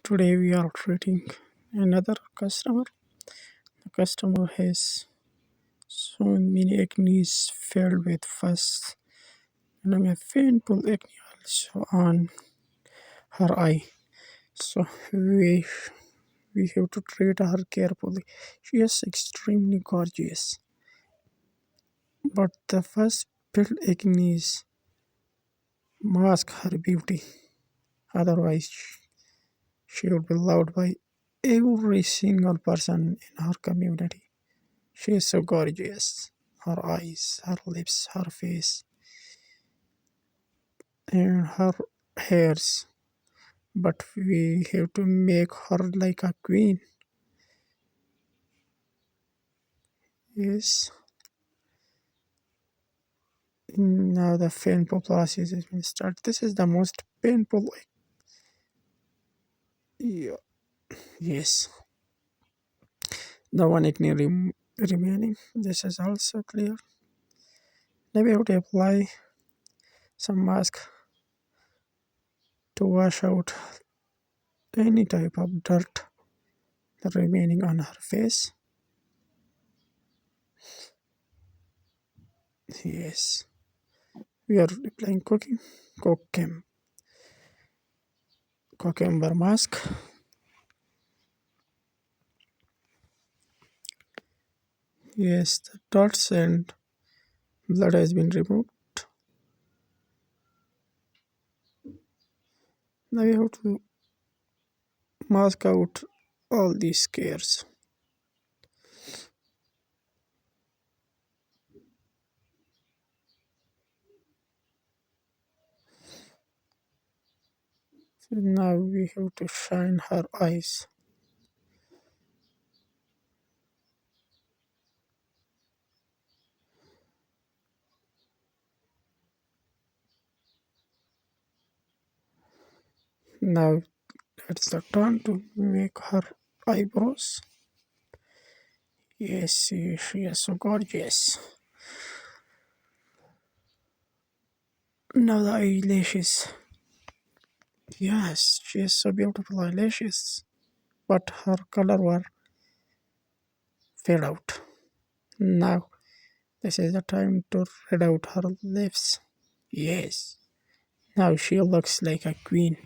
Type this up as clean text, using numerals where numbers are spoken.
Today we are treating another customer. The customer has so many acne filled with fuss and a painful acne also on her eye. So we have to treat her carefully. She is extremely gorgeous, but the first filled acne mask her beauty. Otherwise, she would be loved by every single person in her community. She is so gorgeous. Her eyes, her lips, her face, and her hairs. But we have to make her like a queen. Yes. Now the painful process has been started. This is the most painful. Yeah. Yes. The one acne remaining. This is also clear. Now we have to apply some mask to wash out any type of dirt remaining on her face. Yes. We are applying cucumber mask. Yes, the dots and blood has been removed. Now we have to mask out all these scares. So now we have to shine her eyes. Now it's the turn to make her eyebrows. Yes, she is so gorgeous. Now the eyelashes. Yes, she has so beautiful eyelashes, but her color were fade out. Now this is the time to red out her lips. Yes, now she looks like a queen.